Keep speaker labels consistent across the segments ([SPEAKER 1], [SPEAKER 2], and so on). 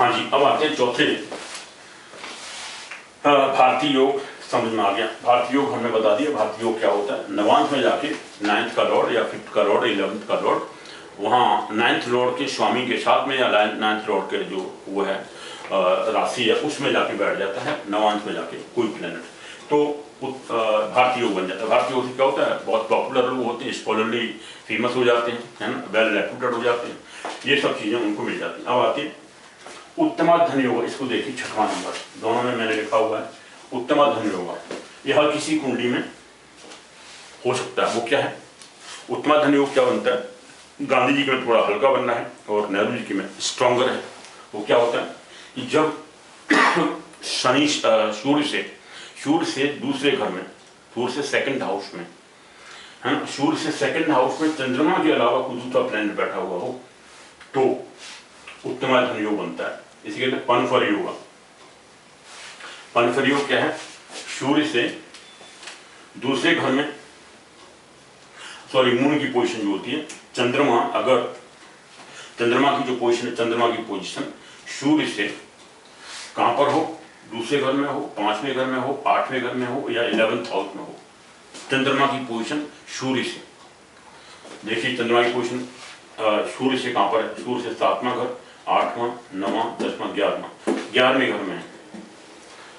[SPEAKER 1] हाँ जी, अब आते हैं चौथे। भारतीय योग समझ में आ गया। भारतीय योग हमने बता दिया भारतीय योग क्या होता है। नवांश में जाके 9th का लॉर्ड या 5th का लॉर्ड 11th का लॉर्ड, वहाँ 9th लॉर्ड के स्वामी के साथ में या 9th लॉर्ड के जो वो है राशि है उसमें जाके बैठ जाता है, नवांश में जाके कोई प्लेनेट, तो भारतीय योग बन जाता है। भारतीय योग से क्या होता है, बहुत पॉपुलर लोग होते हैं, स्कॉलरली फेमस हो जाते हैं, है ना, वेल रेप्यूटेड हो जाते हैं, ये सब चीज़ें उनको मिल जाती हैं। अब आती है उत्तमाधन योग। इसको देखिए 6वां नंबर, दोनों में मैंने लिखा हुआ है उत्तमाधन योग। यह हर किसी कुंडली में हो सकता है। वो क्या है, उत्तमाधन योग क्या बनता है, गांधी जी के में थोड़ा हल्का बनना है और नेहरू जी के में स्ट्रॉन्गर है। वो क्या होता है कि जब शनि सूर्य से दूसरे घर में, सूर्य से सेकंड हाउस में, है ना, सूर्य से सेकंड हाउस में चंद्रमा के अलावा कोई दूसरा प्लैनेट बैठा हुआ हो तो उत्तमाधन योग बनता है। इसे कहते हैं पनफर योग। पनफर योग क्या है, सूर्य से दूसरे घर में, सॉरी मून की पोजीशन जो होती है, चंद्रमा, अगर चंद्रमा की जो पोजीशन है, चंद्रमा की पोजीशन सूर्य से कहां पर हो, दूसरे घर में हो, 5वें घर में हो, 8वें घर में हो या 11th हाउस में हो, चंद्रमा की पोजीशन सूर्य से, देखिए चंद्रमा की पोजीशन सूर्य से कहां पर है, सूर्य से 7वां घर, 8वां, 9वां, 10वां, 11वें घर में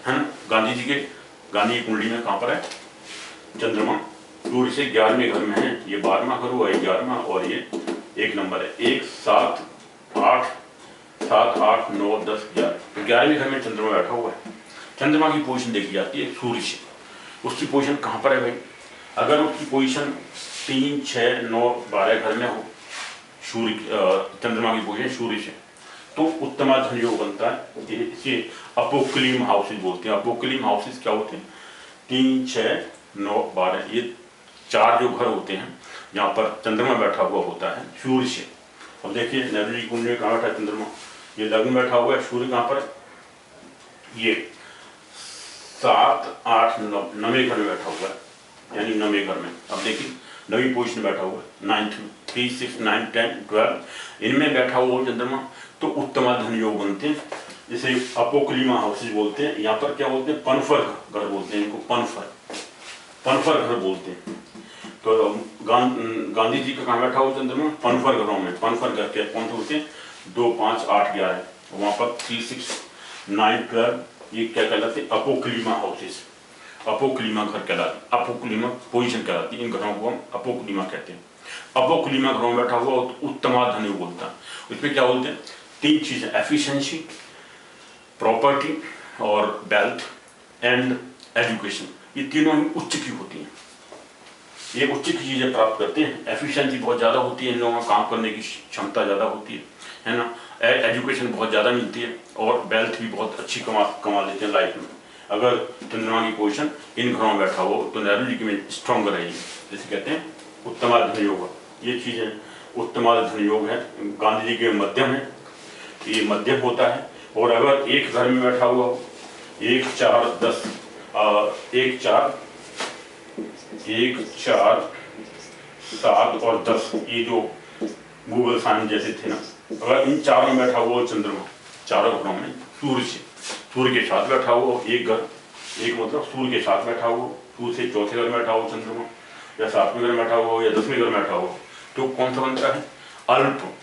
[SPEAKER 1] है ना। गांधी की कुंडली में कहां पर है, चंद्रमा सूर्य से 11वें घर में है। ये 12वां घर हुआ, 11वां, और ये 1 नंबर है, 1, 7, 8, 9, 10, 11, तो 11वें घर में चंद्रमा बैठा हुआ है। चंद्रमा की पोजीशन देखी जाती है सूर्य से, उसकी पोजीशन कहां पर है भाई, अगर उसकी पोजीशन 3, 6, 9, 12 घर में हो, चंद्रमा की पोजीशन सूर्य से, तो उत्तमाधन योग बनता है। इसे अपोक्लिम हाउसेज बोलते हैं। अपोक्लिम हाउसेज क्या होते हैं, 3, 6, 9, 12, ये 4 जो घर होते हैं जहाँ पर चंद्रमा बैठा हुआ होता है सूर्य से। अब देखिए नेहरू जी कुंडली में कहाँ बैठा है चंद्रमा, ये लग्न में बैठा हुआ है, सूर्य कहाँ पर है, ये 7, 8, 9वें घर में बैठा हुआ है, यानी 9वें घर में। अब देखिए 9वीं पोजीशन में बैठा हुआ है, 9th में, 3, 6, 9, 10, 12, इनमें बैठा हुआ चंद्रमा, तो उत्तमाधन योग बनते हैं। जिसे अपोक्लिमा हाउसेज बोलते हैं, यहाँ पर क्या बोलते हैं, पनफर घर बोलते हैं इनको, पनफर घर बोलते हैं। तो गांधी जी का कहाँ बैठा हुआ चंद्रमा, पनफर घरों में। पनफर घर के कौन से होते हैं, 2, 5, 8, 11, वहाँ पर 3, 6, 9, 12, ये क्या कहलाते हैं, अपोक्लिमा हाउसेज, अपोक्लिमा घर कहलाते, अपोक्लिमा पोजीशन कहलाती है। इन घरों को हम अपोक्लिमा कहते हैं। अपोक्लिमा घरों में बैठा हुआ उत्तमाधन योग बोलता है। इसमें क्या बोलते हैं, 3 चीजें, एफिशिएंसी, प्रॉपर्टी और वेल्थ एंड एजुकेशन, ये तीनों ही उच्च की होती हैं। ये उच्च की चीजें प्राप्त करते हैं। एफिशिएंसी बहुत ज्यादा होती है इन लोगों का, काम करने की क्षमता ज्यादा होती है ना। एजुकेशन बहुत ज्यादा मिलती है और वेल्थ भी बहुत अच्छी कमा लेते हैं लाइफ में। अगर चंद्रमा की पोजीशन इन घरों में बैठा हो तो नेहरू जी की में स्ट्रॉन्ग रहेगी, जैसे कहते हैं उत्तमाधन योग। ये चीजें उत्तमाधन योग है। गांधी जी के मध्यम है, ये मध्यम होता है। और अगर एक घर में बैठा हुआ हो, 1, 4, 10, 1, 4, 7 और 10, ये जो गूगल साइन जैसे थे ना, अगर इन चारों में बैठा हुआ चंद्रमा, चारों घरों में सूर्य के साथ बैठा हुआ, एक घर, एक मतलब सूर्य के साथ बैठा हुआ, सूर्य से चौथे घर में बैठा हुआ चंद्रमा, या 7वें घर में बैठा हुआ या 10वें घर में बैठा हुआ, तो कौन सा बनता है, अल्प।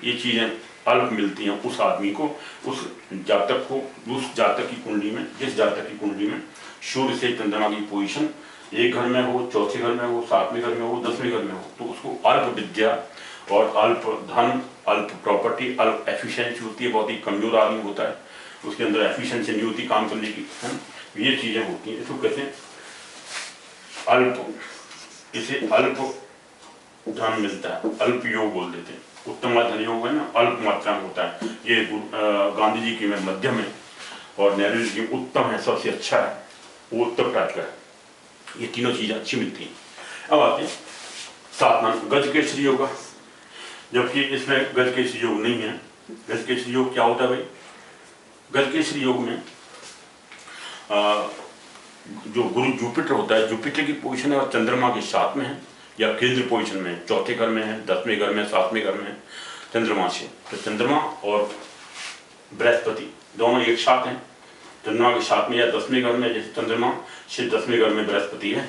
[SPEAKER 1] ये चीजें अल्प मिलती हैं उस आदमी को, उस जातक को, उस जातक की कुंडली में, जिस जातक की कुंडली में सूर्य से चंद्रमा की पोजीशन एक घर में हो, चौथे घर में हो, 7वें घर में हो, 10वें घर में हो, तो उसको अल्प विद्या और अल्प धन, अल्प प्रॉपर्टी, अल्प एफिशिएंसी होती है। बहुत ही कमजोर आदमी होता है, उसके अंदर एफिशिएंसी नहीं होती काम करने की, है। ये चीजें होती हैं, इसको कहते हैं अल्प, इसे अल्प धन मिलता है, अल्प योग बोल देते हैं। उत्तमाधन योग है ना, अल्प मात्रा में होता है। ये गांधी जी की में मध्यम है और नेहरू जी की उत्तम है, सबसे अच्छा है, वो उत्तम टाइप का है। ये तीनों चीजें अच्छी मिलती हैं। अब आते हैं 7वां गज केसरी योग, जबकि इसमें गज केसरी योग नहीं है। गज केसरी योग क्या होता है भाई, गज केसरी योग में जो गुरु जुपिटर होता है, जुपिटर की पोजीशन है और चंद्रमा के साथ में है या केंद्र पोजीशन में, चौथे घर में है, 10वें घर में, 7वें घर में चंद्रमा से, तो चंद्रमा और बृहस्पति, दोनों एक साथ हैं। चंद्रमा के साथ में या 10वें घर में, जैसे चंद्रमा से 10वें घर में बृहस्पति है,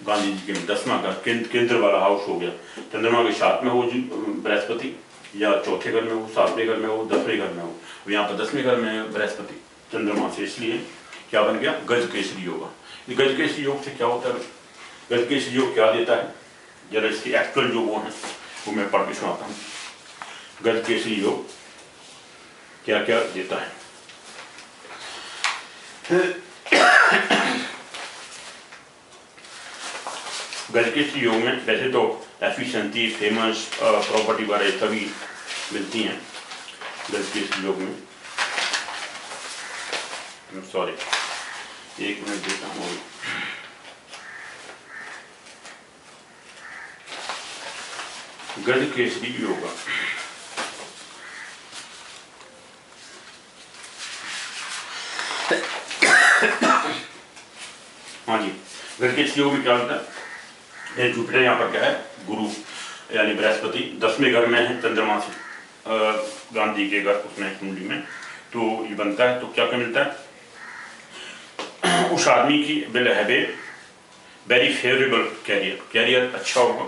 [SPEAKER 1] गांधी जी के 10वां घर केंद्र वाला हाउस हो गया, चंद्रमा के साथ में हो जी बृहस्पति, या चौथे घर में हो, 7वें घर में हो, 10वें घर में हो। यहाँ पर 10वें घर में बृहस्पति चंद्रमा से, इसलिए क्या बन गया, गज केसरी योग। गज केसरी योग से क्या होता है, गज केसरी योग क्या देता है, जरा इसकी एक्चुअल जो वो है वो मैं पढ़ के सुनाता हूँ। गज केसरी योग क्या क्या देता है। गज केसरी योग में वैसे तो एफिशिएंसी, फेमस, प्रॉपर्टी वगैरह सभी मिलती हैं गज केसरी योग में। सॉरी, एक मिनट देता हूँ। गज केसरी योग हाँ जी, गज केसरी योग में क्या होता है, जुपिटर यहाँ पर क्या है, गुरु यानी बृहस्पति 10वें घर में है चंद्रमा से, गांधी के घर उसमें कुंडली में, तो ये बनता है। तो क्या क्या मिलता है, उस आदमी की will have a very favourable career, career अच्छा होगा,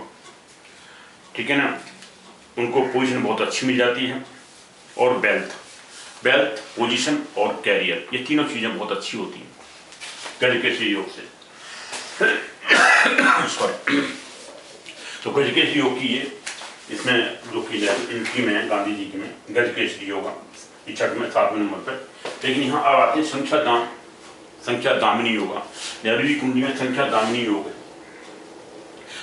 [SPEAKER 1] ठीक है ना, उनको पोजीशन बहुत अच्छी मिल जाती है, और वेल्थ, वेल्थ, पोजीशन और कैरियर, ये तीनों चीजें बहुत अच्छी होती हैं गज केसरी योग से। सॉरी, तो गज केसरी योग की ये इसमें जो की इनकी में गांधी जी की में गज केसरी योग छठ में 7वें नंबर पर। लेकिन यहाँ अब आते हैं संख्या दामिनी योगा। नेहरू जी कुंडली में संख्या दामिनी योग है।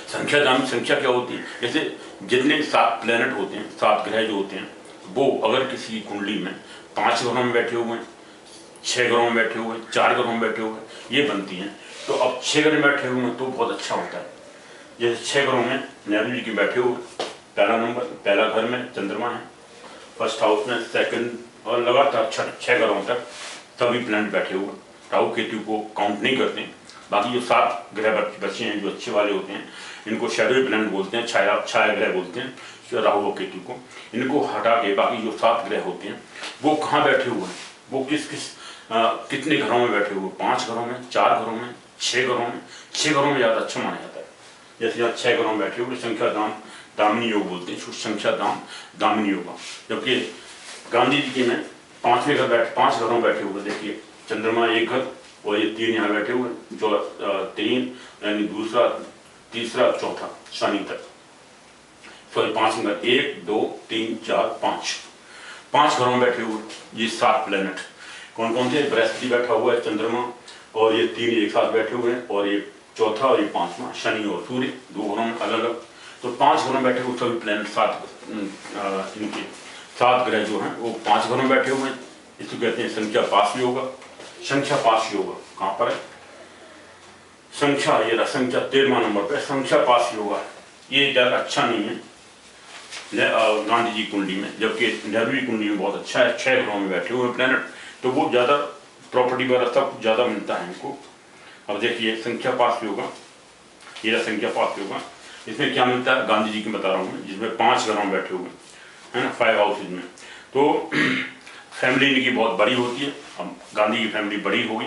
[SPEAKER 1] संख्या क्या होती है, जैसे जितने 7 प्लैनेट होते हैं, 7 ग्रह जो होते हैं, वो अगर किसी कुंडली में 5 ग्रहों में बैठे हुए हैं, 6 ग्रहों में बैठे हुए, 4 ग्रहों में बैठे हुए, ये बनती हैं। तो अब 6 ग्रह में बैठे हुए हैं तो बहुत अच्छा होता है। जैसे 6 ग्रहों में नेहरू जी के बैठे हुए, पहला नंबर, पहला घर में चंद्रमा है, फर्स्ट हाउस में, सेकंड, और लगातार 6 ग्रहों तक सभी प्लैनेट बैठे हुए। राहु केतु को काउंट नहीं करते, बाकी जो 7 ग्रह बचे हैं जो अच्छे वाले होते हैं, इनको शैडो प्लैनेट बोलते हैं, छाया ग्रह बोलते हैं, राहु और केतु को। इनको हटा के बाकी जो 7 ग्रह होते हैं वो कहाँ बैठे हुए हैं, वो कितने घरों में बैठे हुए, 5 घरों में, 4 घरों में, 6 घरों में। 6 घरों में ज़्यादा अच्छा माना जाता है। जैसे यहाँ 6 घरों में बैठे हुए, संख्या दामिनी योग बोलते हैं, संख्या दामिनी योग। जबकि गांधी जी के में 5वें घर 5 घरों में बैठे हुए, देखिए चंद्रमा एक घर और ये 3 यहाँ बैठे हुए, जो 3 यानी दूसरा, तीसरा, चौथा, शनि तक, सॉरी 5 घर, 1 2 3 4 5 घरों में बैठे हुए ये 7 प्लैनेट। कौन कौन थे, बृहस्पति बैठा हुआ है, चंद्रमा और ये 3 एक साथ बैठे हुए हैं, और ये चौथा और ये 5वां शनि और सूर्य 2 घरों में अलग अलग। तो 5 घरों में बैठे हुए सभी प्लैनेट, 7 7 ग्रह जो हैं वो 5 घरों में बैठे हुए हैं। इसको कहते हैं संख्या पाश योग। संख्या पाश योग कहाँ पर है, संख्या, ये संख्या 13वां नंबर पे संख्या पाश योग। ये ज़्यादा अच्छा नहीं है गांधी जी कुंडली में, जबकि नेहरू जी कुंडली में बहुत अच्छा है। 6 ग्रहों में बैठे हुए प्लैनेट, तो वो ज़्यादा प्रॉपर्टी वगैरह सब ज़्यादा मिलता है इनको। अब देखिए संख्या पाश योग, ये संख्या पाश योग, इसमें क्या मिलता है गांधी जी की बता रहा हूँ, जिसमें 5 घरों में बैठे हुए है ना, 5 हाउसेज में। तो फैमिली इनकी बहुत बड़ी होती है। अब गांधी की फैमिली बड़ी होगी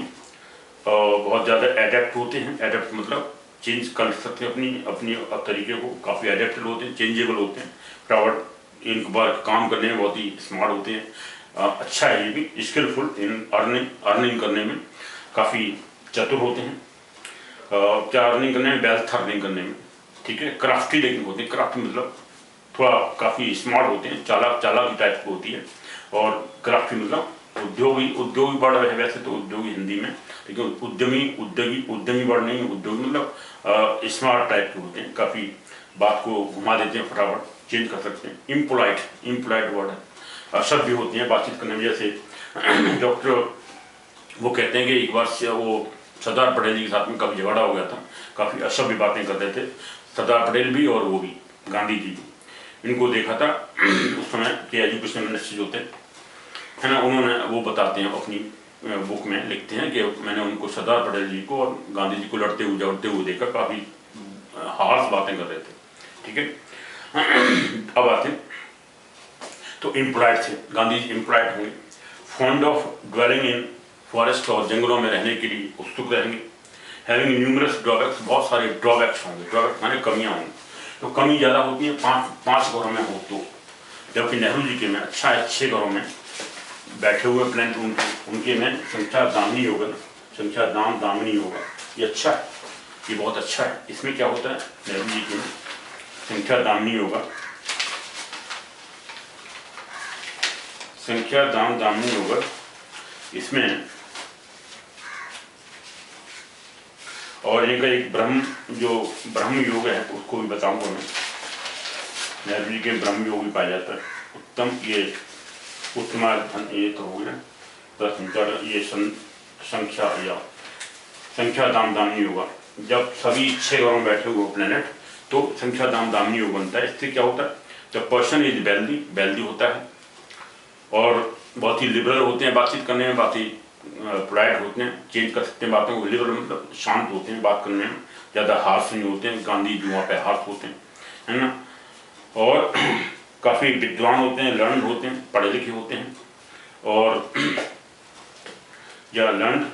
[SPEAKER 1] और बहुत ज़्यादा एडेप्ट होते हैं। एडेप्ट मतलब चेंज कर सकते हैं अपनी तरीके को, काफ़ी एडेप्टेड होते हैं, चेंजेबल होते हैं। प्राइवेट इनके बार काम करने में बहुत ही स्मार्ट होते हैं। अच्छा है ये भी, स्किलफुल इन अर्निंग करने में काफ़ी चतुर होते हैं। क्या अर्निंग करने में, वेल्थ अर्निंग करने में, ठीक है। क्राफ्टी लेकिन होते हैं, क्राफ्टी मतलब थोड़ा काफ़ी स्मार्ट होते हैं, चालाकी टाइप की होती है। और क्राफ्टी मतलब उद्योगी वर्ड है वैसे तो उद्योगी हिंदी में, लेकिन उद्यमी वर्ड नहीं है। उद्योगी मतलब स्मार्ट टाइप के होते हैं, काफ़ी बात को घुमा देते हैं, फटाफट चेंज कर सकते हैं। इम्पोलाइट वर्ड है, असभ्य होते हैं बातचीत करने में। जैसे डॉक्टर वो कहते हैं कि एक बार से वो सरदार पटेल जी के साथ में कभी झगड़ा हो गया था, काफ़ी असभ्य बातें कर रहे थे सरदार पटेल भी और वो भी, गांधी जी भी। इनको देखा था उस समय के एजुकेशन मिनिस्टर जो थे है ना, उन्होंने वो बताते हैं अपनी बुक में, लिखते हैं कि मैंने उनको सरदार पटेल जी को और गांधी जी को लड़ते हुए झगड़ते हुए देखा, काफ़ी हार्श बातें कर रहे थे, ठीक है। अब आते तो इम्प्लॉयड थे, गांधी जी इम्प्लॉयड होंगे। Fond of dwelling in forest, और जंगलों में रहने के लिए उत्सुक रहेंगे। हैविंग न्यूमरस ड्रॉबैक्स, बहुत सारे ड्रॉबैक्स होंगे, ड्रॉबैक्स माने कमियां होंगी, तो कमी ज़्यादा होती है पाँच घरों में हो तो। जबकि नेहरू जी के में अच्छे घरों में बैठे हुए प्लेनेट उनके में संख्या दामिनी होगा, संख्या दामिनी होगा, ये अच्छा है, ये बहुत अच्छा है। इसमें क्या होता है, नेहरू जी के में संख्या दामिनी होगा, संख्या दामिनी होगा। इसमें और इनका एक ब्रह्म योग है, उसको भी बताऊंगा मैं। नेहरू जी के ब्रह्म योग भी पाया जाता है। उत्तम, ये उत्तमार्धन, ये तो हो गया प्रश्न, ये संख्या या संख्या दामिनी होगा। जब सभी 6 घरों में बैठे हुए प्लेनेट तो संख्या दामिनी योग बनता है। इससे क्या होता है, जब पर्सन इज वेल्दी होता है और बहुत ही लिबरल होते हैं बातचीत करने में, बहुत ही पोलाइट होते हैं, चेंज कर सकते हैं बातों को। लिबरल मतलब शांत होते हैं बात करने में, ज़्यादा हार्श नहीं होते हैं, गांधी जी वहाँ पे हार्श होते हैं, है ना। और काफ़ी विद्वान होते हैं, लर्न होते हैं, पढ़े लिखे होते हैं, और या लर्न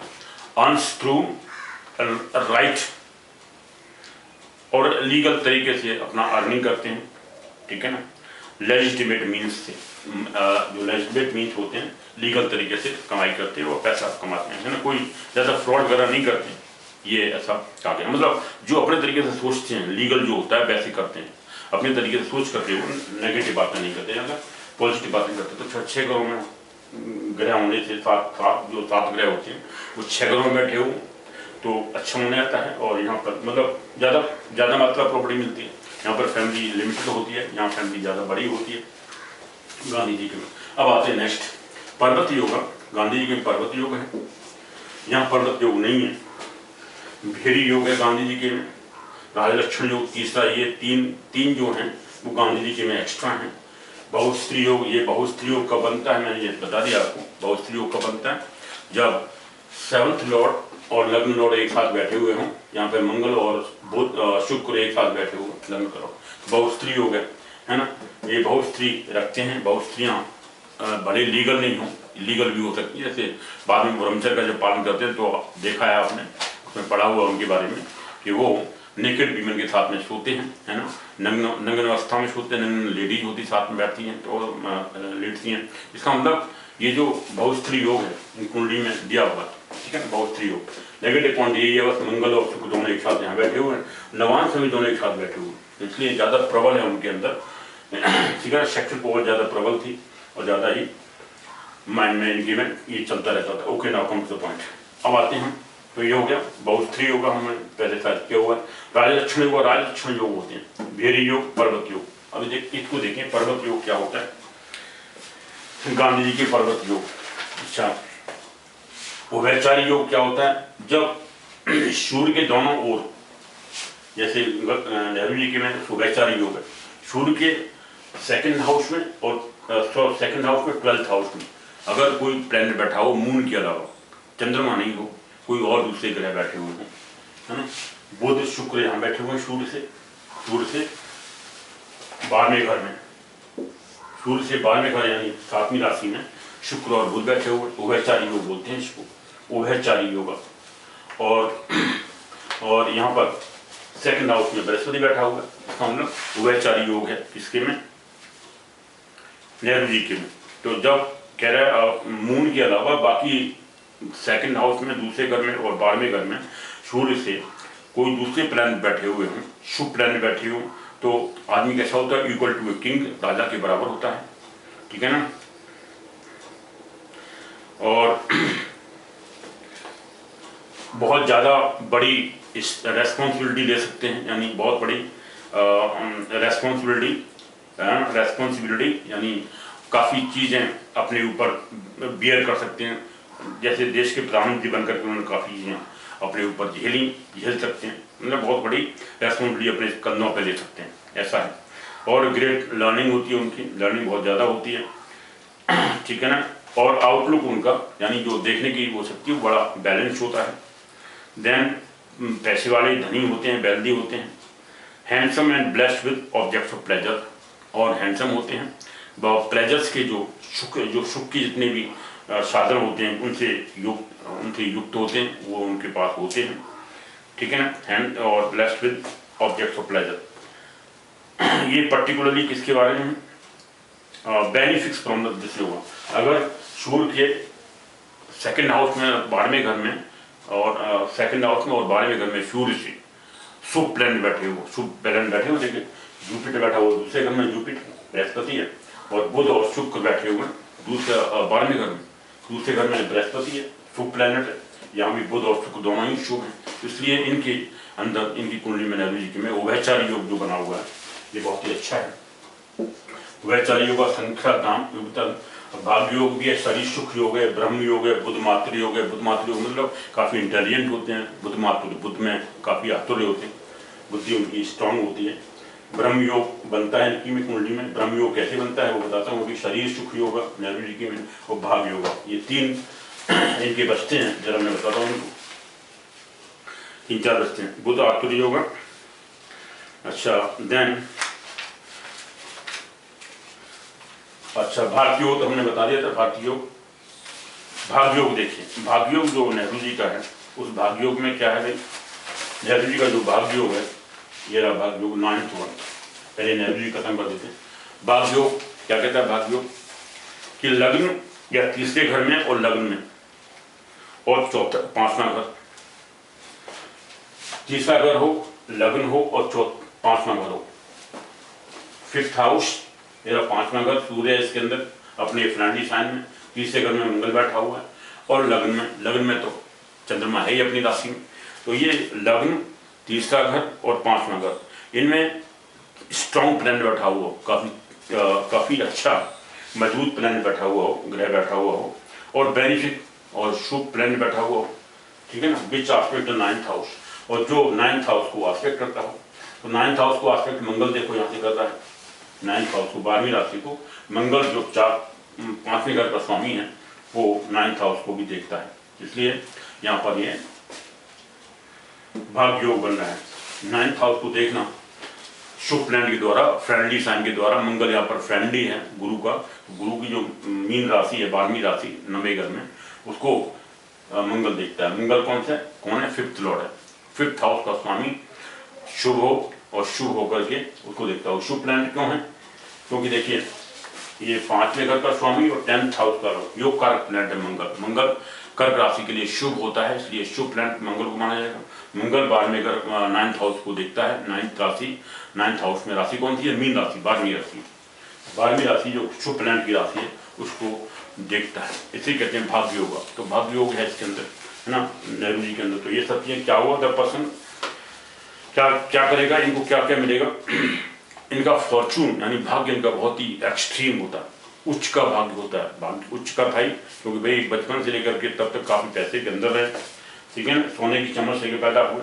[SPEAKER 1] अर्न्स थ्रू राइट और लीगल तरीके से अपना अर्निंग करते हैं, ठीक है ना। लेजिटिमेट मीन्स से, जो लेजिटिमेट मीन्स होते हैं, लीगल तरीके से कमाई करते हैं और पैसा कमाते हैं, है ना। कोई ज़्यादा फ्रॉड वगैरह नहीं करते, ये ऐसा कहा गया। मतलब जो अपने तरीके से सोचते हैं, लीगल जो होता है वैसे करते हैं, अपने तरीके से सोच करके वो नेगेटिव बातें नहीं करते, अगर पॉजिटिव बातें करते। तो 6 घरों में ग्रह होने से जो 7 ग्रह होते हैं वो 6 घरों में बैठे हो तो अच्छा होने आता है। और यहाँ पर मतलब ज़्यादा मात्रा प्रॉपर्टी मिलती है। यहाँ पर फैमिली लिमिटेड होती है, यहाँ फैमिली ज़्यादा बड़ी होती है गांधी जी के। अब आते हैं नेक्स्ट, पर्वत योग। गांधी जी के पर्वत योग है, यहाँ पर्वत योग नहीं है, भेरी योग है गांधी जी के में। राज लक्षण योग तीसरा, ये तीन जो हैं वो गांधी जी के में एक्स्ट्रा हैं। बहुस्त्री योग, ये बहुस्त्री योग कब बनता है, मैंने ये बता दिया आपको। बहुस्त्री योग कब बनता है, जब 7th लॉर्ड और लग्न लॉर्ड एक साथ बैठे हुए हों। यहाँ पे मंगल और बुध शुक्र एक साथ बैठे हुए लग्न करो, बहुस्त्री योग है ना। ये बहुस्त्री रखते हैं। बहुस्त्रियाँ भले लीगल नहीं हो, लीगल भी हो सकती है, जैसे बाद में ब्रह्मचर्य का जब पालन करते हैं तो देखा है आपने, उसमें पढ़ा हुआ उनके बारे में कि वो नेकेड वीमेन के साथ में सोते हैं, है ना। नग्न अवस्था में सोते हैं, नग्न लेडीज होती साथ में बैठती हैं तो लेटती हैं। इसका मतलब ये जो बहुस्त्री योग है इन कुंडली में दिया हुआ, ठीक है, बहुस्त्री योग। नेगेटिव पॉइंट यही है बस, मंगल और शुक्र दोनों एक साथ यहाँ बैठे हुए हैं, नवांश में दोनों एक साथ बैठे हुए, इसलिए ज़्यादा प्रबल है उनके अंदर, ठीक है। सेक्सुअल पावर ज़्यादा प्रबल थी और ज़्यादा ही माइंड में इनकी में ये चलता रहता था। Okay, now come to the point. अब आते हैं, तो ये हो गया बहुस्त्री योग, हमें पहले साथ किया हुआ है। राजलक्षण योग, राजलक्षण योग होते हैं, भेरी योग, पर्वत योग। अभी इसको देखें, पर्वत योग क्या होता है, गांधी जी के पर्वत योग। अच्छा, उभयचारी योग क्या होता है, जब सूर्य के दोनों ओर, जैसे नेहरू जी के में उभयचारी योग है, सूर्य के 2nd हाउस में और 2nd हाउस में 12th हाउस में अगर कोई प्लैनेट बैठा हो, मून के अलावा, चंद्रमा नहीं हो, कोई और दूसरे ग्रह बैठे हुए हैं, है ना। बुध शुक्र यहाँ बैठे हुए हैं सूर्य से 12वें घर में, सूर्य से 12वें घर यानी 7वीं राशि में शुक्र और बुध बैठे हुए, उभयचारी योग बोलते हैं इसको, उभयचारी योग। और यहाँ पर 2nd हाउस में बृहस्पति बैठा हुआ है, इसका मतलब उभयचारी योग है किसके में, नेहरू जी के में। तो जब कह रहा है मून के अलावा बाकी 2nd हाउस में, दूसरे घर में और 12वें घर में सूर्य से कोई दूसरे प्लैनेट बैठे हुए हों, शुभ प्लैनेट बैठे हों, तो आदमी कैसा होता है, इक्वल टू ए किंग, राजा के बराबर होता है, ठीक है ना। और बहुत ज़्यादा बड़ी रेस्पॉन्सिबिलिटी ले सकते हैं, यानी बहुत बड़ी रेस्पॉन्सिबिलिटी यानी काफ़ी चीज़ें अपने ऊपर बियर कर सकते हैं। जैसे देश के प्रधानमंत्री बनकर के उन्होंने काफ़ी चीज़ें अपने ऊपर झेल सकते हैं, मतलब बहुत बड़ी रेस्पॉन्सिबिलिटी अपने कंधों पे ले सकते हैं, ऐसा है। और ग्रेट लर्निंग होती है, उनकी लर्निंग बहुत ज़्यादा होती है, ठीक है ना। और आउटलुक उनका यानी जो देखने की वो शक्ति वो बड़ा बैलेंस होता है। देन पैसे वाले धनी होते हैं, वेल्दी होते हैं। Handsome and blessed with objects of pleasure, और हैंडसम होते हैं, प्लेजर्स के जो सुख की जितने भी साधन होते हैं उनसे युक्त होते हैं, वो उनके पास होते हैं, ठीक है ना। हैंड और blessed with objects of pleasure. ये पर्टिकुलरली किसके बारे में, बेनिफिट्स फ्रॉम द दिस होगा। अगर सूर्य के सेकंड हाउस में 12वें घर में और सेकंड हाउस में और 12वें घर में सूर्य से शुभ प्लैनेट बैठे हो, देखिए जुपिटर बैठा हुआ दूसरे घर में, जुपिटर बृहस्पति है, और बुध और शुक्र बैठे हुए दूसरे 12वें घर में, दूसरे घर में बृहस्पति है, शुभ प्लैनेट है, यहाँ भी बुध और शुक्र दोनों ही शुभ हैं। इसलिए इनके अंदर इनकी कुंडली में नेहरू जी के में उभयचारी योग जो बना हुआ है ये बहुत ही अच्छा है। उभयचारी योग का संख्या दाम भाग्य योग भी है, शरीर सुख योग है, ब्रह्म योग है, बुद्ध मातृ योग है। बुद्ध मातृ योग मतलब काफ़ी इंटेलिजेंट होते हैं, बुद्ध मातृ बुद्ध में काफ़ी आतुर्य होते हैं, बुद्धि उनकी स्ट्रांग होती है। ब्रह्म योग बनता है इनकी में कुंडली में। ब्रह्म योग कैसे बनता है वो बताता हूँ। अभी शरीर सुख योग नेहरू जी की में और भाग योग, ये 3 इनके बचते हैं, जरा मैं बताता हूँ इनको। 3-4 बचते हैं। बुद्ध आतुर्य योग, अच्छा देन अच्छा भाग्य योग तो हमने बता दिया था। भाग्य योग, भाग्य योग देखिए, भाग्य योग जो नेहरू जी का है उस भाग्य योग में क्या है भाई, नेहरू जी का जो भाग्य योग है ये रहा भाग्य योग 9th वन। पहले नेहरू जी खत्म कर देते हैं। भाग्य योग क्या कहता है, भाग्य योग कि लग्न या तीसरे घर में और लग्न में और चौथा 5वां घर, तीसरा घर हो, लग्न हो और 5वां घर हो। 5th हाउस मेरा 5वां घर, सूर्य है इसके अंदर अपने फ्रेंडली साइन में, तीसरे घर में मंगल बैठा हुआ है, और लग्न में तो चंद्रमा है ही अपनी राशि में। तो ये लग्न, तीसरा घर और 5वां घर, इनमें स्ट्रॉन्ग प्लैनेट बैठा हुआ हो, काफ़ी अच्छा मजबूत प्लैनेट बैठा हुआ हो, ग्रह बैठा हुआ हो, और बेनिफिक और शुभ प्लैनेट बैठा हुआ हो, ठीक है ना। विच आस्पेक्ट द 9th हाउस, और जो 9th हाउस को आस्पेक्ट करता हो, तो 9th हाउस को आस्पेक्ट मंगल देखो यहाँ से कर रहा है। 9th हाउस को 12वीं राशि को मंगल जो 5वें घर का स्वामी है वो 9th हाउस को भी देखता है, इसलिए यहाँ पर ये भाग्य योग बन रहा है। 9th हाउस को देखना शुभ प्लैनेट के द्वारा, फ्रेंडली साइन के द्वारा। मंगल यहाँ पर फ्रेंडली है गुरु का, गुरु की जो मीन राशि है 12वीं राशि 9वें घर में, उसको मंगल देखता है। मंगल कौन है, 5th लॉर्ड है, 5th हाउस का स्वामी शुभ हो और शुभ होकर के उसको देखता हो। शुभ प्लैनेट क्यों है, क्योंकि देखिए ये 5वें घर का स्वामी और 10th हाउस का योग कारक प्लैनेट है मंगल। मंगल कर्क राशि के लिए शुभ होता है, इसलिए शुभ प्लैनेट मंगल को माना जाएगा। मंगल 12वें घर 9th हाउस को देखता है। 9th हाउस में राशि कौन सी है, मीन राशि, 12वीं राशि। 12वीं राशि जो शुभ प्लैनेट की राशि है उसको देखता है, इसे कहते हैं भाग्य योग। तो भाग्य योग है इसके अंदर, है ना, नेहरू जी के अंदर। तो ये सब चीजें क्या हुआ, द पर्सन क्या करेगा, इनको क्या क्या मिलेगा, इनका फॉर्चून यानी भाग्य इनका बहुत ही एक्सट्रीम होता है, उच्च का भाग्य होता है। भाग्य उच्च का भाई, क्योंकि भाई बचपन से लेकर के तब तक काफी पैसे के अंदर रहे, ठीक है ना, सोने की चम्मच से पैदा हुए,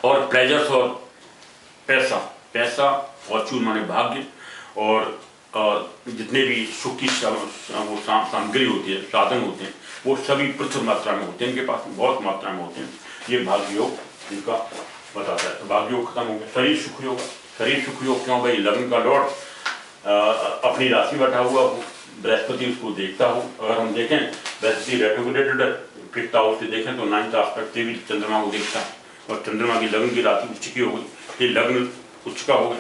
[SPEAKER 1] और प्लेजर्स और पैसा फॉर्चून माने भाग्य, और जितने भी सुख की सामग्री होती है, साधन होते हैं, वो सभी प्रचुर मात्रा में होते हैं, इनके पास बहुत मात्रा में होते हैं। ये भाग्य योग इनका बताता है। तो भाग्य योग खत्म हो गया। शरीर सुख योग, शरीर सुख योग क्यों भाई, लग्न का लॉर्ड अपनी राशि बैठा हुआ हो, बृहस्पति उसको देखता हो। अगर हम देखें बृहस्पति रेट्रोग्रेडेड 5th हाउस से देखें तो 9th आस्पेक्ट से भी चंद्रमा को देखता है, और चंद्रमा की लग्न की राशि उच्च की हो गई, ये लग्न उच्च का हो गया,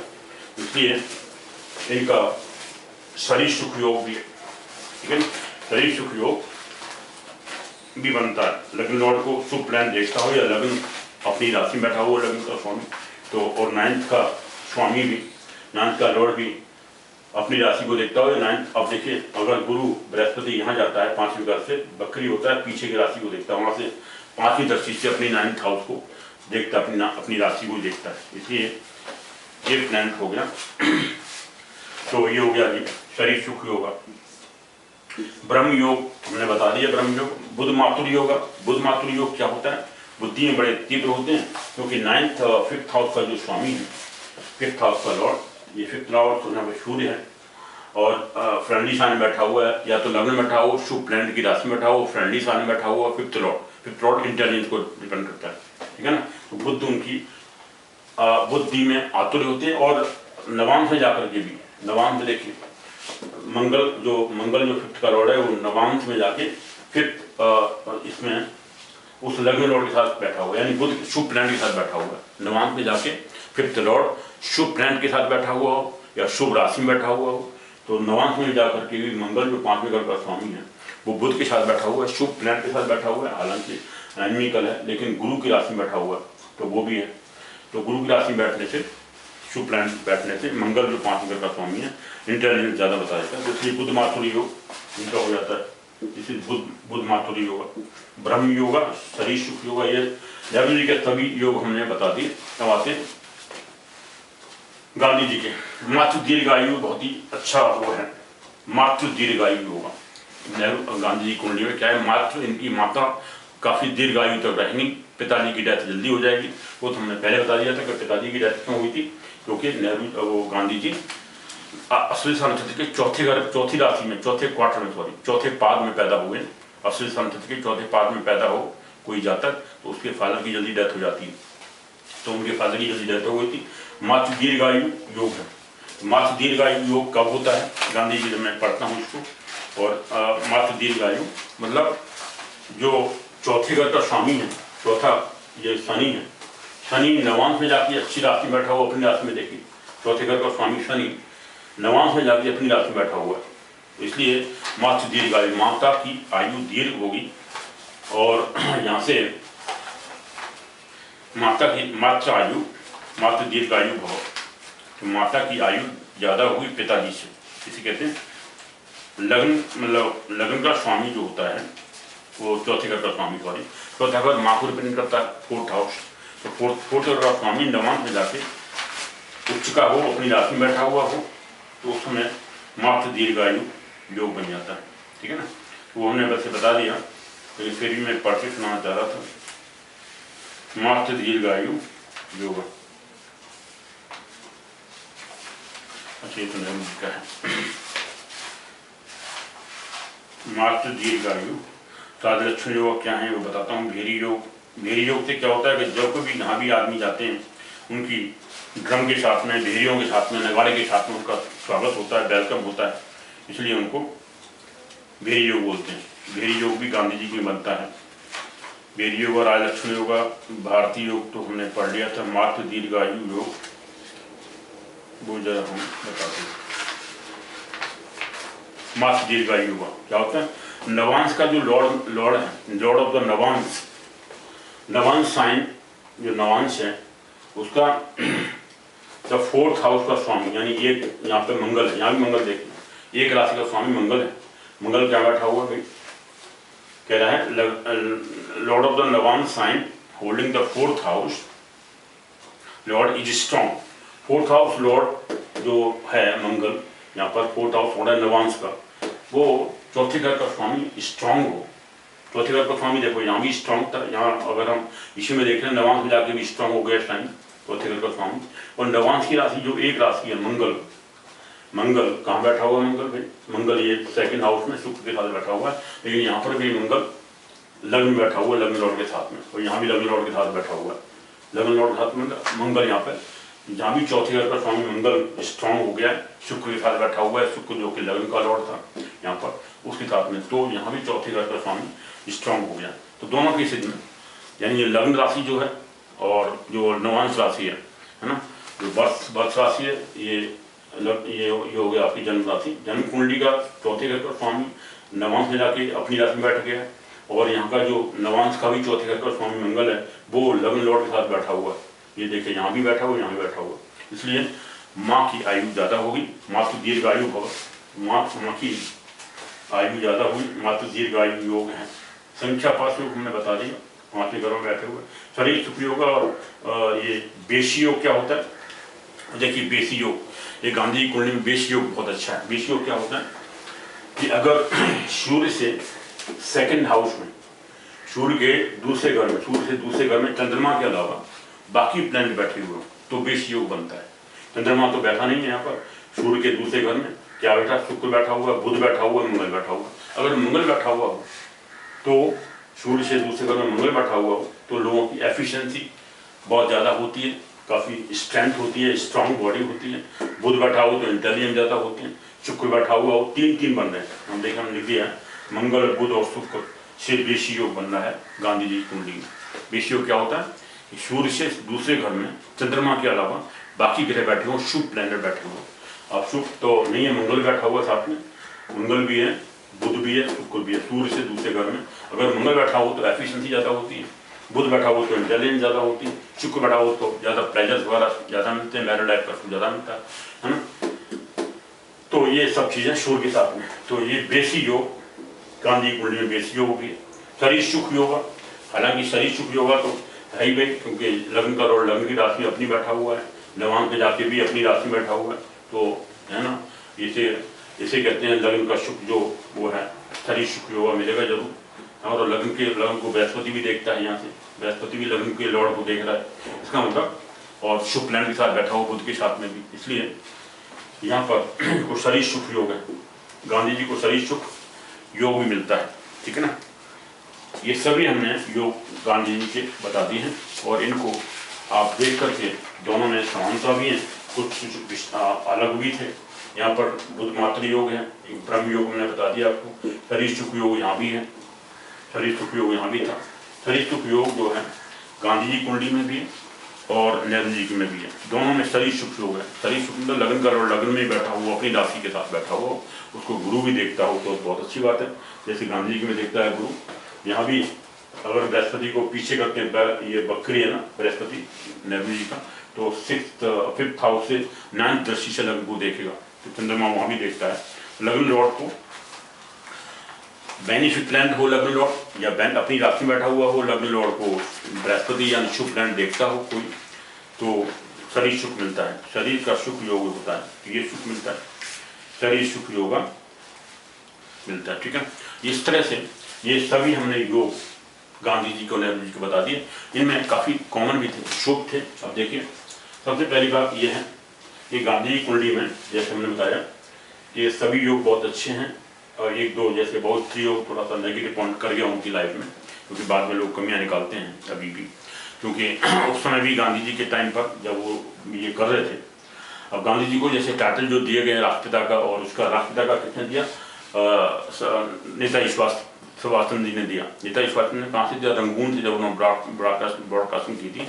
[SPEAKER 1] इसलिए इनका शरीर सुख योग भी है, ठीक है ना। शरीर सुख योग भी बनता है। लग्न लॉर्ड को शुभ प्लान देखता हो, या लग्न अपनी राशि में बैठा हुआ लग्न का स्वामी, तो और 9th का स्वामी भी, 9th का लॉर्ड भी अपनी राशि को देखता हो। 9th, अब देखिए अगर गुरु बृहस्पति यहाँ जाता है 5वीं घर से, बकरी होता है, पीछे की राशि को देखता है, वहाँ से 5वीं दृष्टि से अपनी 9th हाउस को देखता है, अपनी राशि को देखता है, इसलिए ये प्लान हो गया। तो ये हो गया जी शरीर सुख योगा। ब्रह्म योग हमने बता दिया, ब्रह्म योग। बुद्ध मातुर योगा, बुद्ध मातुर योग क्या होता है, बुद्धि में बड़े तीव्र होते हैं, क्योंकि 5th हाउस का जो स्वामी है, 5th हाउस का लॉर्ड, ये 5th लॉर्ड तो सूर्य है, और फ्रेंडली साइन में बैठा हुआ है, या तो लग्न में बैठा हो, शुभ प्लैनेट की राशि में बैठा हो, फ्रेंडली साइन में बैठा हुआ 5th लॉर्ड इंटेलिजेंस को डिपेंड करता है, ठीक है ना। तो बुद्ध उनकी बुद्धि में आतुर होते हैं, और नवांश में जाकर के भी, नवांश देखिए मंगल जो फिफ्थ का लॉर्ड है वो नवांश में जाके फिफ्थ इसमें उस लग्न लॉर्ड के साथ बैठा हुआ है, यानी बुध शुभ प्लैनेट के साथ बैठा हुआ है। नवांश में जाके फिफ्थ लॉर्ड शुभ प्लैनेट के साथ बैठा हुआ हो या शुभ राशि में बैठा हुआ हो, तो नवांश में जाकर के भी मंगल जो 5वें घर का स्वामी है वो बुध के साथ बैठा हुआ है, शुभ प्लैनेट के साथ बैठा हुआ है। हालांकि एनिमिकल है लेकिन गुरु की राशि में बैठा हुआ है तो वो भी है। तो गुरु की राशि में बैठने से, शुभ प्लैनेट बैठने से मंगल जो 5वें घर का स्वामी है इंटेलिजेंस ज़्यादा बताया जाता है। तो इसलिए बुध माथुरी योग इनका हो जाता है, इसलिए बुध माथुरी योगा, ब्रह्म योगा, शरीर सुख योगा, ये नेहरू जी के सभी योग हमने बता दिए। अब आते हैं गांधी जी के मातृ दीर्घायु, बहुत ही अच्छा वो है मातृ दीर्घायु योगा। नेहरू गांधी जी कुंडली में क्या है, मातृ इनकी माता काफी दीर्घायु तक रहेंगी, पिताजी की डेथ जल्दी हो जाएगी। वो तो हमने पहले बता दिया था कि पिताजी की डेथ क्यों हुई थी, क्योंकि नेहरू वो गांधी जी असली नक्षत्र के चौथी राशि में, चौथे क्वार्टर में, चौथे पाद में पैदा हुए। असली नक्षत्र के चौथे पाद में पैदा हो कोई जातक तो उसके फादर की जल्दी डेथ हो जाती है, तो उनके फादर की जल्दी डेथ हो गई थी। मातृ दीर्घायु योग है। मातृ दीर्घायु योग कब होता है, गांधी जी मैं पढ़ता हूँ इसको। और मातृ दीर्घायु मतलब जो चौथे घर का स्वामी है, चौथा ये शनि है, शनि नवांश में जाके अच्छी राशि में बैठा हुआ, अपनी राशि में देखिए चौथे घर का स्वामी शनि नवांश में जाके अपनी राशि में बैठा हुआ है, इसलिए मातृ दीर्घायु, माता की आयु दीर्घ होगी। और यहाँ से माता की मातृ आयु, मातृ दीर्घायु भव, तो माता की आयु ज्यादा हुई पिताजी से, इसे कहते हैं लग्न। मतलब लग्न का स्वामी जो होता है वो चौथे घर का स्वामी, सॉरी चौथा घर माँ को रिप्रेजेंट करता है, फोर्थ हाउस। तो फोर्थ घर का स्वामी नवांश में जाके उच्च का हो, अपनी राशि में बैठा हुआ हो, तो उस समय मातृ दीर्घायु योग बन जाता है, ठीक है ना। वो हमने वैसे बता दिया, लेकिन फिर भी मैं पढ़ के सुनाना चाह रहा था। मातृ दीर्घायु योग, अच्छा ये तो नहीं लिखा है। मातृ दीर्घायु साध लक्षण योग क्या है वो बताता हूँ। भेरी योग, भेरी योग से क्या होता है कि जब कभी जहाँ भी आदमी जाते हैं उनकी ड्रम के साथ में, भेरियों के साथ में, नगाड़े के साथ में उनका स्वागत होता है, वेलकम होता है, इसलिए उनको भेरी योग बोलते हैं। भेरी योग भी गांधी जी को बनता है। भेरी योग और राज लक्ष्मण योग, भारतीय योग तो हमने पढ़ लिया था। मातृ दीर्घायु योग वो जरा हम बताते हैं। मातृ दीर्घायु योग क्या होता है, नवांश का जो लॉर्ड है, lord of the navamsa, navamsa sign जो नवांश है उसका द फोर्थ हाउस का स्वामी, यानी एक यहाँ पे मंगल है, यहाँ भी मंगल देखिए, एक राशि का स्वामी मंगल है। मंगल क्या बैठा हुआ भाई, कह रहा है lord of the navamsa sign holding the fourth house lord is strong. Fourth house lord जो है मंगल, यहाँ पर फोर्थ हाउस लॉर्ड है नवांश का, वो चौथे घर का स्वामी स्ट्रांग हो। चौथे घर का स्वामी देखो यहाँ भी स्ट्रांग था, यहाँ अगर हम इसी में देख रहे हैं नवांश में जाके भी स्ट्रांग हो गया इस टाइम चौथे घर का स्वामी। और नवांश की राशि जो एक राशि है मंगल, मंगल कहाँ बैठा हुआ मंगल भाई, मंगल ये सेकंड हाउस में शुक्र के साथ बैठा हुआ है, लेकिन यहाँ पर भी मंगल लग्न में बैठा हुआ है, लग्न लॉर्ड के साथ में, और यहाँ भी लग्न लॉर्ड के साथ बैठा हुआ है। लग्न लॉर्ड के साथ में मंगल यहाँ पर, जहाँ भी चौथे घर का स्वामी मंगल स्ट्रांग हो गया, शुक्र के साथ बैठा हुआ है, शुक्र जो कि लग्न का लॉर्ड था यहाँ पर उसके साथ में, तो यहाँ भी चौथे घर का स्वामी स्ट्रांग हो गया। तो दोनों की स्थिति में यानी ये लग्न राशि जो है और जो नवांश राशि है ना, जो बर्थ राशि है, ये हो गया आपकी जन्म राशि। जन्म कुंडली का चौथे घर का स्वामी नवांश में जाके अपनी राशि में बैठ गया, और यहाँ का जो नवांश का भी चौथे घर का स्वामी मंगल है वो लग्न लॉर्ड के साथ बैठा हुआ है। ये देखिए यहाँ भी बैठा हुआ, यहाँ भी बैठा हुआ, इसलिए माँ की आयु ज्यादा होगी। मातृ दीर्घायु भव, माँ की आयु ज्यादा हुई, मातृ दीर्घायु योग है। संख्या पास योग हमने बता दिया, पांचवें घरों में बैठे हुए। शरीर सुख योग और ये बेशी योग क्या होता है, देखिए बेशी योग, ये गांधी कुंडली में बेशी योग बहुत अच्छा है। बेशी योग क्या होता है कि अगर सूर्य से सेकंड हाउस में, सूर्य के दूसरे घर में, सूर्य से दूसरे घर में चंद्रमा के अलावा बाकी प्लैनेट बैठे हुए तो बेशी योग बनता है। चंद्रमा तो बैठा नहीं है यहाँ पर, सूर्य के दूसरे घर में क्या बैठा, शुक्र बैठा हुआ, बुध बैठा हुआ, मंगल बैठा हुआ। अगर मंगल बैठा हुआ हो तो सूर्य से दूसरे घर में मंगल बैठा हुआ हो तो लोगों की एफिशिएंसी बहुत ज़्यादा होती है, काफ़ी स्ट्रेंथ होती है, स्ट्रांग बॉडी होती है। बुध बैठा हो तो इंटेलिजेंस ज़्यादा होते हैं, शुक्र बैठा हुआ हो, 3 बन रहे हैं। हम देखें, हम लिख दिया है मंगल, बुध और शुक्र से बेशी योग बन रहा है गांधी जी की कुंडली में। बेशी योग क्या होता है कि सूर्य से दूसरे घर में चंद्रमा के अलावा बाकी ग्रह बैठे हो, शुभ प्लैनेट बैठे हो। अब शुभ तो नहीं है, मंगल बैठा हुआ साथ में, मंगल भी है, बुध भी है, शुक्र भी है। सूर्य से दूसरे घर में अगर मंगल बैठा हो तो एफिशिएंसी ज़्यादा होती है, बुध बैठा हो तो इंटेलिजेंस ज़्यादा होती है, शुक्र बैठा हो तो ज़्यादा प्लेजर्स वगैरह ज़्यादा मिलते हैं, मैरिड लाइफ का सुख ज़्यादा मिलता है ना। तो ये सब चीज़ें सूर्य के साथ में। तो ये बेसी योग गांधी कुंडली में बेसी योग भी है। शरीर सुख योग, हालांकि शरीर सुख योग तो है ही भाई, क्योंकि लग्न का रोल लग्न की राशि अपनी बैठा हुआ है, लवांग पे जाके भी अपनी राशि में बैठा हुआ है, तो है ना। इसे कहते हैं लग्न का सुख जो वो है, शरीर सुख योग मिलेगा जरूर। और लग्न को बृहस्पति भी देखता है, यहाँ से बृहस्पति भी लग्न के लॉर्ड को देख रहा है, इसका मतलब, और शुभ प्लैनेट के साथ बैठा हुआ बुध के साथ में भी, इसलिए यहाँ पर को शरीर सुख योग है। गांधी जी को शरीर सुख योग भी मिलता है, ठीक है ना। ये सभी हमने योग गांधी जी के बता दिए हैं, और इनको आप देख करके दोनों में समानता भी है, कुछ अलग भी थे। यहाँ पर बुध मात्र योग है, ब्रह्म योग मैंने बता दिया आपको, शरीर सुख योग यहाँ भी है, शरीर सुख योग यहाँ भी था। शरीर सुख योग जो है गांधी जी कुंडली में भी है और नेहरू जी में भी है, दोनों में शरीर सुख योग है। शरीर सुख मतलब लगन कर, और लगन में बैठा हुआ अपनी राशि के साथ बैठा हुआ, उसको गुरु भी देखता हो तो बहुत अच्छी बात है, जैसे गांधी जी में देखता है गुरु। यहाँ भी अगर बृहस्पति को पीछे करके, ये बकरी है ना बृहस्पति नेहरू जी का, तो 5th हाउस से 9th दृष्टि से लगन को देखेगा, तो चंद्रमा वहाँ भी देखता है। लगन लॉर्ड को बेनिफिट लैंड हो लग्न लॉर्ड, या बैंक अपनी राशि में बैठा हुआ हो लग्न लॉर्ड को बृहस्पति या शुभ लैंड देखता हो कोई, तो शरीर सुख मिलता है, शरीर का सुख योग होता है, तो ये सुख मिलता है, शरीर सुख योग मिलता है, ठीक है। इस तरह से ये सभी हमने योग गांधी जी को नेहरू जी को बता दिए। इनमें काफ़ी कॉमन भी थे, शुभ थे। अब देखिए, सबसे पहली बात ये है कि गांधी जी कुंडली में जैसे हमने बताया ये सभी योग बहुत अच्छे हैं, और एक दो जैसे बहुत सी योग थोड़ा सा नेगेटिव पॉइंट कर गया उनकी लाइफ में, क्योंकि बाद में लोग कमियां निकालते हैं अभी भी, क्योंकि उस समय भी गांधी जी के टाइम पर जब वो ये कर रहे थे, अब गांधी जी को जैसे टाइटल जो दिए गए राष्ट्रपिता का, और उसका राष्ट्रपिता का किसने दिया, नेताजी सुभाष चंद्र जी ने दिया। नेताजी सुभाष चंद्र ने कहाँ से दिया, रंगून से, जब उन्होंने ब्रॉडकास्टिंग की थी,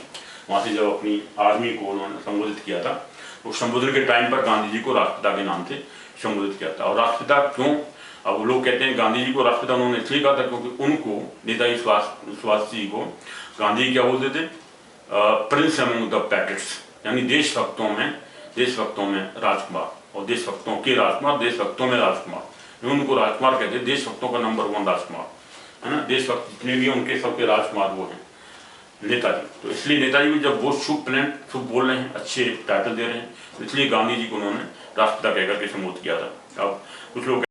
[SPEAKER 1] वहाँ से जब अपनी आर्मी को उन्होंने संबोधित किया था, उस संबोधन के टाइम पर गांधी जी को राष्ट्रपिता के नाम से संबोधित किया था। और राष्ट्रपिता क्यों, अब लोग कहते हैं गांधी जी को राष्ट्रपिता उन्होंने इसलिए कहा था क्योंकि उनको, नेताजी सुभाष जी को गांधी जी क्या बोलते थे, प्रिंस अमंग द पैट्रियट्स, यानी देशभक्तों में राजकुमार, और देशभक्तों के राजकुमार, देशभक्तों में राजकुमार, उनको राजकुमार कहते हैं, देशभक्तों का नंबर 1 राजकुमार है ना। देशभक्त जितने भी उनके सबके राजकुमार वो हैं नेताजी। तो इसलिए नेताजी भी जब वो शुभ प्लैनेट शुभ बोल रहे हैं, अच्छे टाइटल दे रहे हैं, तो इसलिए गांधी जी को उन्होंने राष्ट्रपिता कहकर के संबोधित किया था। अब कुछ लोग